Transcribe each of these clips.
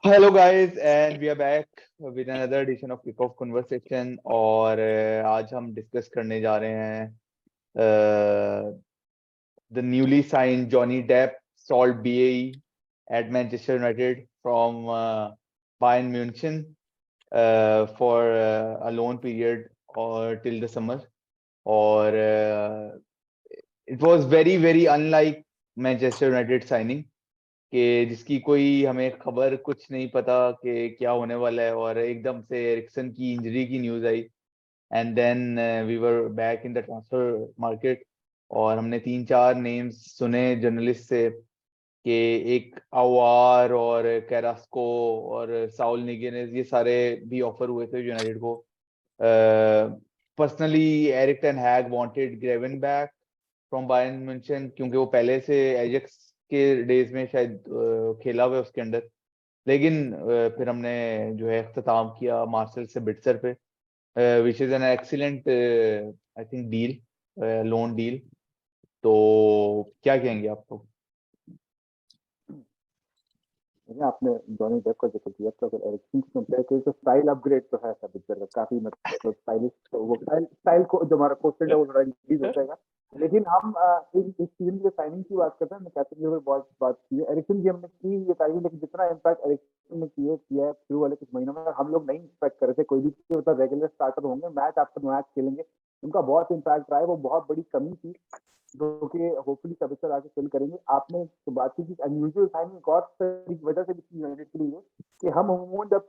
Hello guys, and we are back with another edition of Kickoff Conversation. और आज हम discuss करने जा रहे हैं the newly signed Johnny Depp sold BAE at Manchester United from Bayern München for a loan period or till the summer. और it was very unlike Manchester United signing कि जिसकी कोई हमें खबर कुछ नहीं पता कि क्या होने वाला है, और एकदम से एरिक्सन की इंजरी की न्यूज आई and then we were back in the transfer market. और हमने 3-4 नेम्स सुने जर्नलिस्ट से कि एक आवार और कैरास्को और साउल निगेनेस, ये सारे भी ऑफर हुए थे यूनाइटेड को। Personally Eric ten Hag wanted Gravenberch from Bayern Munich क्योंकि वो पहले से एजेक्स के डेज में शायद खेला हुआ है उसके अंदर। लेकिन फिर हमने जो है इख्तिताम किया मार्सेल से बिटसर पे, which is an excellent I think deal, loan deal. तो क्या कहेंगे आप लोग? आपने जॉनी डेप का जिक्र किया, तो अगर एरिक्सन से कंपेयर करें तो स्टाइल अपग्रेड तो है सब पिक्चर का, काफी मतलब स्टाइलिश, तो वो स्टाइल को जो हमारा कोस्टेड है वो थोड़ा इंक्रीज हो जाएगा। लेकिन हम इस टीम की साइनिंग की बात करते हैं, मैं कैप्टन की बहुत बात की है, एरिक्सन की हमने की ये तारीफ, लेकिन जितना इम्पैक्ट एरिक्सन ने किया है शुरू वाले कुछ महीनों में, हम लोग नहीं एक्सपेक्ट कर रहे थे कोई भी मतलब रेगुलर स्टार्टर होंगे, मैच आफ्टर मैच खेलेंगे, उनका बहुत इम्पैक्ट रहा है, वो बहुत बड़ी कमी थी जो कि होपफुली सबिस्टर आके फिल करेंगे। आपने तो बात की कि अनयूजुअल साइनिंग एक और वजह से भी यूनाइटेड के लिए कि हम अमूमन जब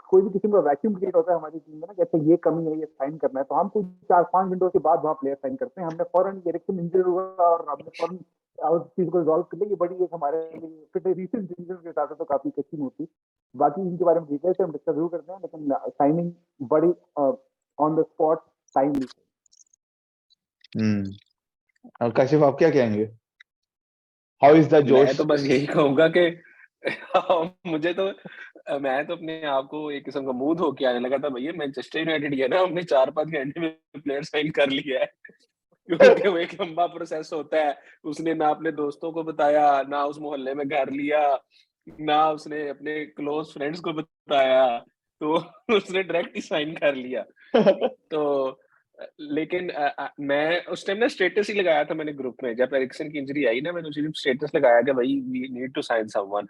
कोई भी किस्म का वैक्यूम क्रिएट होता है हमारी टीम में ना, जैसे ये कमी है, ये साइन करना है, तो हम कोई 4-5 विंडो के बाद वहाँ प्लेयर साइन करते हैं। हमने फौरन एरिक्सन इंजर हुआ और हमने फौरन उस चीज को रिजॉल्व कर लिया। ये बड़ी एक हमारे लिए रिसेंट डिसीजन के हिसाब से तो काफी अच्छी मूव थी। बाकी इनके बारे में डिटेल से हम डिस्कस जरूर करते हैं, लेकिन साइनिंग बड़ी ऑन द स्पॉट टाइमली। और काशिफ, आप क्या कहेंगे? हाउ इज द जोश? मैं तो बस यही कहूंगा कि मुझे तो मैं तो अपने आप को एक किस्म का मूड होके आने लगा था, भैया मैनचेस्टर यूनाइटेड गया ना, हमने 4-5 घंटे में प्लेयर साइन कर लिया है। क्योंकि वो एक लंबा प्रोसेस होता है। उसने ना अपने दोस्तों को बताया, ना उस मोहल्ले में घर लिया, ना उसने अपने क्लोज फ्रेंड्स को बताया, तो उसने डायरेक्ट ही साइन कर लिया। तो लेकिन मैं उस टाइम ना स्टेटस ही लगाया था मैंने ग्रुप में, जब एरिक्सन की इंजरी आई ना, मैंने उसी दिन स्टेटस लगाया कि भाई we need to sign someone.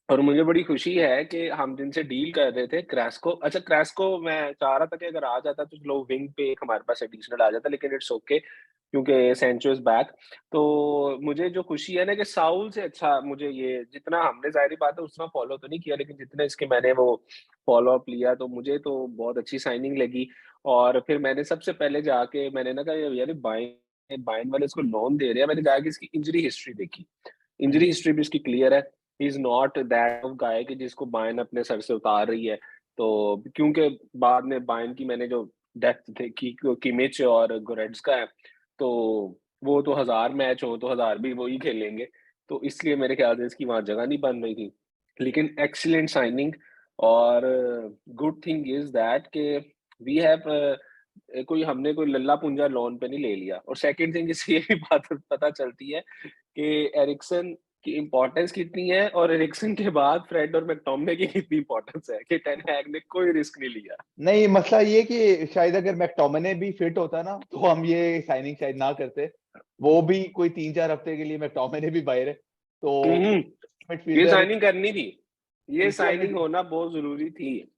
और मुझे बड़ी खुशी है कि हम जिनसे डील कर रहे थे क्रैस्को, अच्छा क्रैस्को मैं चाह रहा था कि अगर आ जाता तो चलो विंग पे एक हमारे पास एडिशनल आ जाता, लेकिन इट्स ओके क्योंकि सैंचो इज बैक। तो मुझे जो खुशी है ना कि साउल से अच्छा, मुझे ये जितना हमने जाहिर बात है उतना फॉलो तो नहीं किया, लेकिन जितने इसके मैंने वो फॉलो अप लिया तो मुझे तो बहुत अच्छी साइनिंग लगी। और फिर मैंने सबसे पहले जाके मैंने ना कहा यार बाइन बाइन वाले इसको लोन दे रहे हैं, मैंने जाके इसकी इंजरी हिस्ट्री देखी। इंजरी हिस्ट्री भी इसकी क्लियर है। He is not that of guy कि जिसको बायन अपने सर से उतार रही है। तो क्योंकि बाद में बायन की मैंने जो डेप्थ देखी किमिच और गोरेट्स्का है, तो वो तो 1000 मैच हो तो 1000 भी वही खेलेंगे, तो इसलिए मेरे ख्याल से इसकी वहां जगह नहीं बन रही थी। लेकिन एक्सीलेंट साइनिंग। और गुड थिंग इज दैट के वी हैव कोई हमने कोई लल्ला पुंजा लोन पे नहीं ले लिया। और सेकंड थिंग इससे ये भी बात पता चलती है कि एरिक्सन की इंपॉर्टेंस कितनी है, और एरिक्सन के बाद फ्रेड और मैकटोमिने की कितनी इंपॉर्टेंस है कि टेन हैग ने कोई रिस्क नहीं लिया। नहीं, मसला ये कि शायद अगर मैकटोमिने भी फिट होता ना तो हम ये साइनिंग शायद ना करते। वो भी कोई 3-4 हफ्ते के लिए मैकटोमिने भी बाहर है, तो ये मिडफील्डर साइनिंग करनी थी, ये दूसरा साइनिंग होना बहुत जरूरी थी।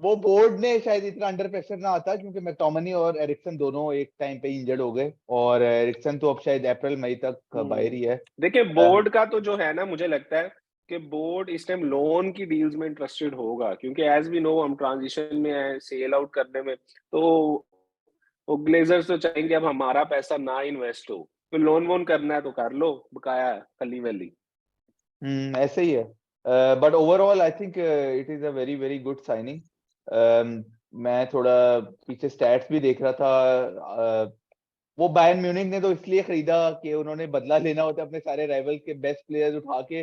वो बोर्ड ने शायद इतना अंडर प्रेशर ना आता क्योंकि मैकटोमिनी और एरिक्सन दोनों एक टाइम पे इंजर्ड हो गए, और एरिक्सन तो अब शायद अप्रैल मई तक बाहर ही है। देखिए बोर्ड का तो जो है ना, मुझे लगता है कि बोर्ड इस टाइम लोन की डील्स में इंटरेस्टेड होगा, क्योंकि एज वी नो हम ट्रांजिशन में है सेल आउट करने में, तो वो ग्लेजर्स तो चाहेंगे अब हमारा पैसा ना इन्वेस्ट हो, तो लोन वोन करना है तो कर लो, बकाया कली वैली। ऐसे ही है। But overall I think it is a very good signing. मैं थोड़ा पीछे स्टैट्स भी देख रहा था। वो बायर्न म्यूनिख ने तो इसलिए खरीदा कि उन्होंने बदला लेना होता, अपने सारे राइवल के बेस्ट प्लेयर्स उठा के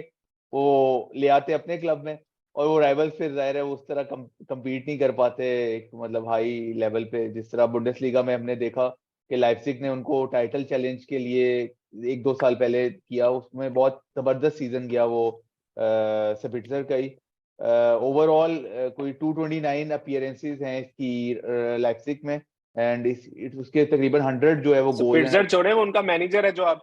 वो ले आते अपने क्लब में, और वो राइवल्स फिर जाहिर है उस तरह compete नहीं कर पाते एक मतलब हाई लेवल पे, जिस तरह बुंडेसलीगा में हमने देखा कि लाइप्जिग ने उनको टाइटल चैलेंज के लिए 1-2 साल पहले किया, उसमें बहुत जबरदस्त सीजन गया वो सपिट्जर का ही। ओवरऑल कोई 229 अपीयरेंसेस हैं इसकी लाइप्जिग में, एंड उसके तकरीबन 100 जो है वो गोल हैं। स्पिट्जर छोड़े, वो उनका मैनेजर है जो आप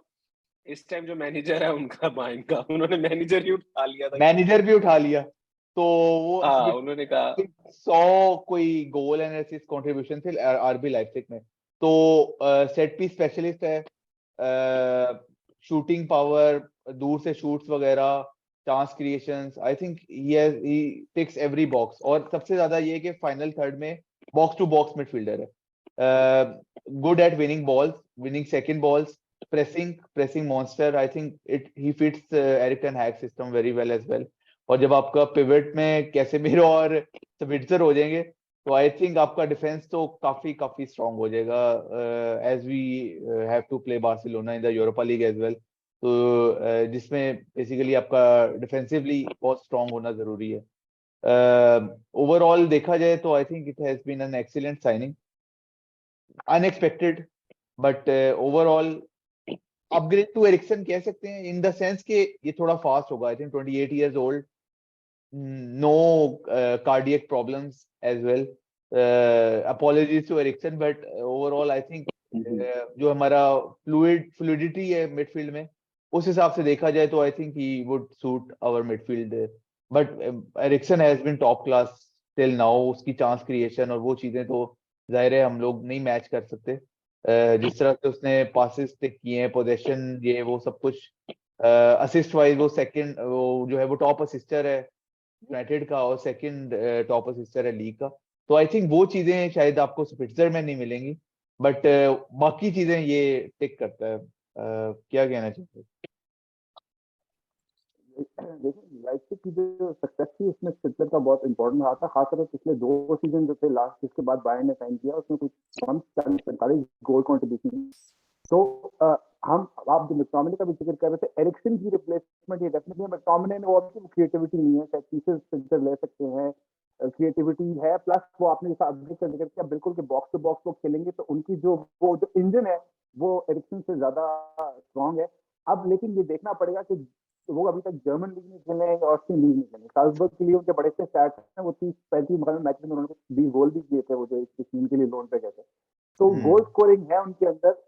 इस टाइम जो मैनेजर है उनका बाइन का, उन्होंने मैनेजर ही उठा लिया था। मैनेजर भी उठा लिया, तो वो हाँ, उन्होंने कहा 100 कोई गोल एंड असिस्ट कंट्रीब्यूशन थे आरबी लाइप्जिग में। तो सेट पीस स्पेशलिस्ट है, शूटिंग पावर, दूर से शूट्स वगैरह, chance creations, I think he ticks every box. और सबसे ज्यादा ये कि फाइनल थर्ड में बॉक्स टू बॉक्स मिडफील्डर है, good at winning balls, winning second balls, pressing monster. I think he fits Erik ten Hag system very well as well. और जब आपका पिवट में कैसेमीरो और सबिट्जर हो जाएंगे, तो आई थिंक आपका डिफेंस तो काफी काफी स्ट्रांग हो जाएगा, as we have to play Barcelona in the Europa League as well. तो जिसमें बेसिकली आपका डिफेंसिवली बहुत स्ट्रांग होना जरूरी है। ओवरऑल देखा जाए तो I think it has been an excellent signing, unexpected, but overall upgrade to Eriksen कह सकते हैं, इन द सेंस कि ये थोड़ा फास्ट होगा। I think 28 years old, no cardiac problems as well. Apologies to Eriksen, but overall I think जो हमारा fluidity है मिडफील्ड में, उस हिसाब से देखा जाए तो I think he would suit our midfield. But Eriksen has been top class till now, उसकी चांस क्रिएशन और वो चीजें तो जाहिर है हम लोग नहीं मैच कर सकते। जिस तरह से उसने पासेस टिक किए हैं, पोजीशन, ये वो सब कुछ, असिस्ट वाइज वो सेकंड, वो जो है वो टॉप असिस्टर है यूनाइटेड का, और सेकंड टॉप असिस्टर है लीग का। तो आई थिंक वो चीजें शायद आपको स्पिट्जर में नहीं मिलेंगी, बट बाकी चीजें ये टिक करता है। क्या कहना चाहते हैं? देखिए लाइप्जिग की जो सक्सेस थी उसमें स्पिट्जर का बहुत इंपॉर्टेंट रहा था, खासतौर पर पिछले 2 सीजन जो थे लास्ट, जिसके बाद बायर्न ने साइन किया, उसमें कुछ 45 गोल कंट्रीब्यूशन। तो हम आप जो मैकटोमिने का भी जिक्र कर रहे थे, एरिक्सन की रिप्लेसमेंट ये डेफिनेटली है। मैकटोमिने में वो क्रिएटिविटी नहीं है, शायद पीसेस स्पिट्जर ले सकते हैं, क्रिएटिविटी है, प्लस वो आपने जैसा अपडेट का जिक्र किया बिल्कुल कि बॉक्स टू बॉक्स वो खेलेंगे, तो उनकी जो वो जो इंजन है वो एरिक्सन से ज्यादा स्ट्रांग है। अब लेकिन ये देखना पड़ेगा कि वो अभी तक जर्मन लीग में खेले हैं या ऑस्ट्रियन लीग में खेले। साल्जबर्ग के लिए उनके बड़े से स्टैट्स हैं, वो 30-35 मैच में उन्होंने 20 गोल भी किए थे, वो जो इस टीम के लिए लोन पे गए थे। तो गोल स्कोरिंग है उनके अंदर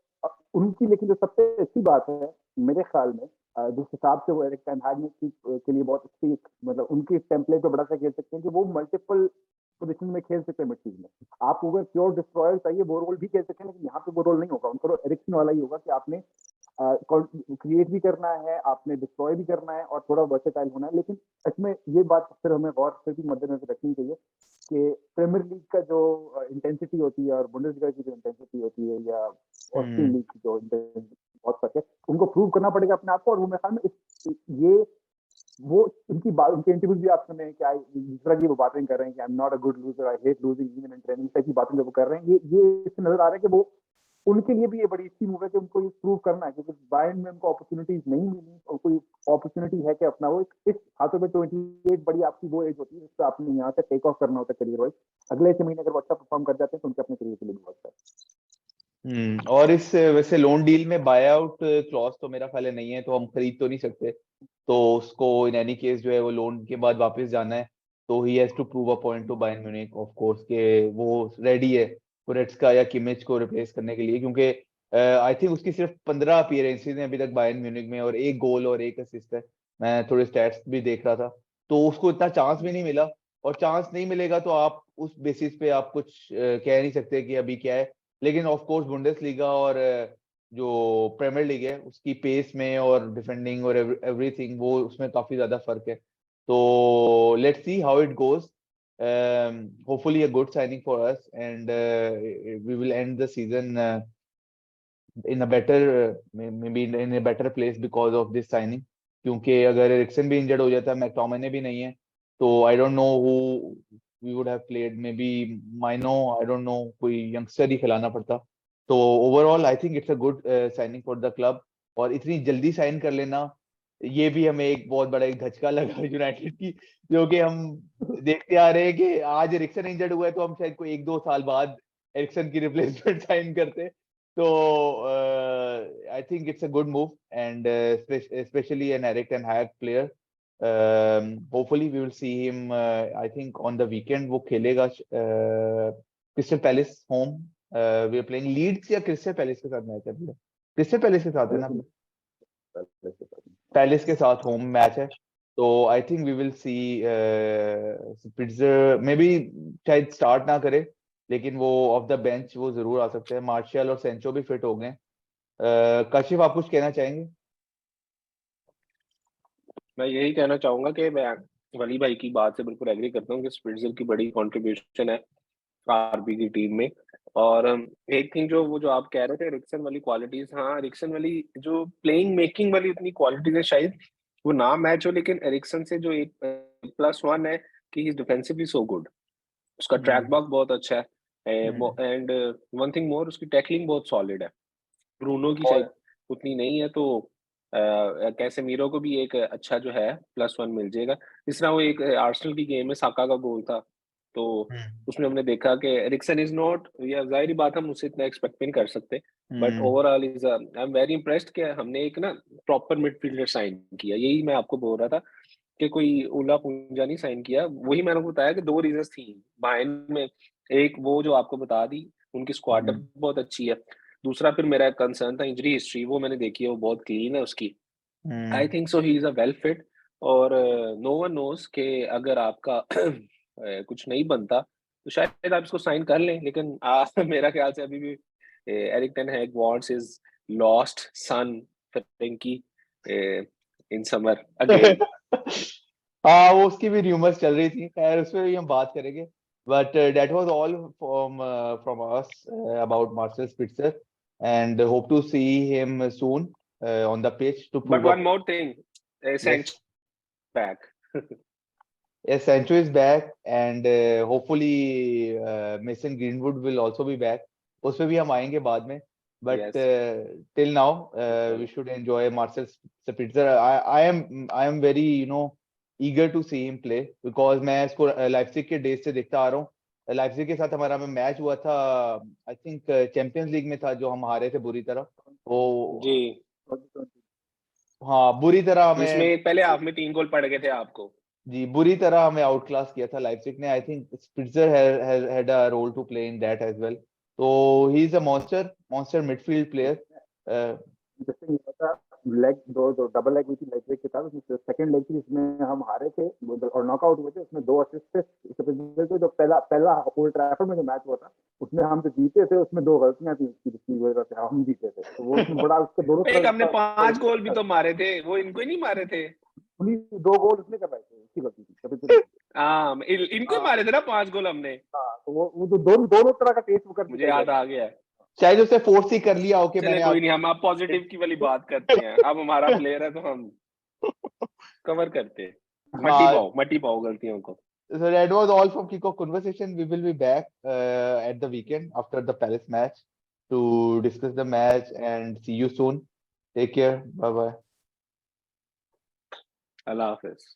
उनकी। लेकिन जो सबसे अच्छी बात है मेरे ख्याल में, जिस हिसाब से वो एरिक टेन हैग के लिए बहुत अच्छी, मतलब उनकी टेम्पलेट को बड़ा सा खेल सकते हैं कि वो मल्टीपल पोजीशन में खेल सकते हैं मिडफील्ड में। आपको अगर प्योर डिस्ट्रॉयर चाहिए वो रोल भी खेल सकते हैं, लेकिन यहाँ पे वो रोल नहीं होगा उनका, एरिक्सन वाला ही होगा कि आपने क्रिएट भी करना है, आपने डिस्ट्रॉय भी करना है और थोड़ा वर्सेटाइल होना है। लेकिन इसमें ये बात फिर हमें गौर से भी मद्देनजर रखनी चाहिए कि प्रीमियर लीग का जो इंटेंसिटी होती है और बुंडेसलीगा की जो इंटेंसिटी होती है या ऑस्ट्रियन लीग की जो इंटेंसिटी, बहुत फर्क है। उनको प्रूव करना पड़ेगा अपने आप को। और वो मेरे ख्याल में ये वो उनकी बात, उनके इंटरव्यूज भी आप सुने क्या जिस तरह की वो बातें कर रहे हैं कि I am not a good loser, I hate losing even in training, type की बातें जो वो कर रहे हैं, ये इससे नजर आ रहा है कि वो उनके लिए भी ये बड़ी अच्छी मूव है कि उनको ये प्रूव करना है, क्योंकि बायर्न में उनको अपॉर्चुनिटीज नहीं मिली और कोई अपॉर्चुनिटी है कि अपना वो इस हाथों में 28 बड़ी आपकी वो एज होती है जिससे आपने यहाँ से टेक ऑफ करना होता है करियर वाइज। अगले 6 महीने अगर वो अच्छा परफॉर्म कर जाते हैं तो उनके अपने करियर के लिए भी बहुत अच्छा है। और इस वैसे लोन डील में बाय आउट क्लॉज तो मेरा ख्याल है नहीं है, तो हम खरीद तो नहीं सकते। तो उसको इन एनी केस जो है वो लोन के बाद वापस जाना है, तो he has to prove a point to Bayern Munich of course के वो रेडी है गोरेट्स्का या किमिच को रिप्लेस करने के लिए, क्योंकि आई थिंक उसकी सिर्फ 15 अपीयरेंसेस हैं अभी तक बायर्न म्यूनिख में, और 1 गोल और 1 असिस्ट है। मैं थोड़े स्टैट्स भी देख रहा था, तो उसको इतना चांस भी नहीं मिला। और चांस नहीं मिलेगा तो आप उस बेसिस पे आप कुछ कह नहीं सकते कि अभी क्या है। लेकिन ऑफ कोर्स बुंडेसलीगा और जो प्रीमियर लीग है उसकी पेस में और डिफेंडिंग और एवरीथिंग, वो उसमें काफी ज्यादा फर्क है। तो let's see how it goes, hopefully a good signing for us and we will end the season in a better maybe in a better place because of this signing। क्योंकि अगर एरिक्सन भी इंजर्ड हो जाता है, McTominay भी नहीं है, तो I don't know who we would have played, maybe Mainoo, I don't know, कोई यंगस्टर ही खिलाना पड़ता। तो overall I think it's a good signing for the club. और इतनी जल्दी साइन कर लेना, ये भी हमें एक बहुत बड़ा एक धचका लगा यूनाइटेड की, जो कि हम देखते आ रहे हैं कि आज एरिक्सन इंजर्ड हुआ है तो हम शायद कोई 1-2 साल बाद एरिक्सन की रिप्लेसमेंट साइन करते। So I think it's a good move, and especially an Eric Ten Hag player Hopefully we will see him. I think on the weekend वो खेलेगा Crystal Palace home. We are playing Leeds या Crystal Palace के साथ match है. Crystal Palace के साथ है ना. पैलेस के साथ होम मैच है. तो I think we will see Spitzer maybe शायद स्टार्ट ना करे, लेकिन वो ऑफ द बेंच वो जरूर आ सकते हैं. मार्शियल और सेंचो भी फिट हो गए. कशिफ, आप कुछ कहना चाहेंगे? मैं यही कहना चाहूंगा कि मैं वली भाई की बात से बिल्कुल एग्री करता हूँ कि स्पिट्जर की बड़ी कंट्रीब्यूशन है आरबी की टीम में. और एक थिंग जो आप कह रहे थे एरिक्सन वाली क्वालिटीज, हाँ एरिक्सन वाली जो प्लेइंग मेकिंग वाली उतनी क्वालिटीज है, शायद वो ना मैच हो, लेकिन एरिक्सन से जो एक +1 है कि he is defensively so good. उसका ट्रैक बैक बहुत अच्छा है. एंड वन थिंग मोर, उसकी टैकलिंग बहुत सॉलिड है. ब्रूनो की शायद उतनी नहीं है, तो कैसेमीरो को भी एक अच्छा जो है +1 मिल जाएगा. जिस तरह वो एक आर्सेनल की गेम में साका का गोल था, तो उसमें हमने देखा कि एरिक्सन इज नॉट, या जाहिर बात हम उससे इतना एक्सपेक्ट नहीं कर सकते, but overall is I am very impressed कि हमने एक ना प्रॉपर मिडफील्डर साइन किया. यही मैं आपको बोल रहा था कि कोई उला पुंजा नहीं साइन किया. वही मैंने आपको बताया कि 2 रीजंस थी बायर्न में. एक वो जो आपको बता दी, उनकी स्क्वाड बहुत अच्छी है. दूसरा फिर मेरा कंसर्न था इंजरी हिस्ट्री, वो मैंने देखी है, वो बहुत क्लीन है उसकी. I think so he is a well fit. और नो वन नोज कि अगर आपका कुछ नहीं बनता तो शायद आप इसको साइन कर लें, लेकिन मेरा ख्याल से अभी भी Erik ten Hag wants his lost son Frankie in summer again. हाँ, वो उसकी भी र्यूमर्स चल रही थी. खैर उस पर भी हम बात करेंगे. But that was all from us about Marcel Spitzer, and hope to see him soon on the pitch to prove. But one more thing, Sancho back. Yes, Sancho is back, and hopefully Mason Greenwood will also be back. उस पे भी हम आएंगे बाद में. But till now, we should enjoy Marcel Spitzer. I am very eager to see him play, because मैं इसको Leipzig के डेज से देखता आ रहा हूँ. लाइप्जिग के साथ हमारा में मैच हुआ था, आई थिंक चैंपियंस लीग में था, जो हम हारे थे बुरी तरह. वो जी हाँ, बुरी तरह हमें इसमें पहले हाफ में 3 गोल पड़ गए थे आपको. जी, बुरी तरह हमें आउट क्लास किया था लाइप्जिग ने. I think Spitzer had a role to play in that as well. So he is a monster midfield player. Leg दो डबल लेग हुई थी लाइप्जिग के साथ. उसमें सेकंड लेग थी जिसमें हम हारे थे और नॉकआउट हुए थे. उसमें 2 असिस्ट थे. जो पहला ओल्ड ट्रैफर्ड में जो मैच हुआ था, उसमें हम जो जीते थे, उसमें 2 गलतियां थी जिसकी वजह से हम जीते थे. तो वो बड़ा उसके दोनों एक हमने 5 गोल भी तो मारे थे, वो इनको ही नहीं मारे थे. उन्हीं 2 गोल उसने करवाए थे, उसकी गलती थी. हाँ, इनको ही मारे थे ना 5 गोल हमने. हाँ, तो वो तो दोनों तरह का टेस्ट कर. मुझे याद आ गया है. शायद उसे फोर्स ही कर लिया हो कि मैंने. कोई नहीं, हम आप पॉजिटिव की वाली बात करते हैं. अब हमारा प्लेयर है तो हम कवर करते हैं. मटी पाओ गलतियों को. So that was all from Kickoff Conversation. We will be back at the weekend after the Palace match to discuss the match, and see you soon. Take care. Bye bye. Allah Hafiz.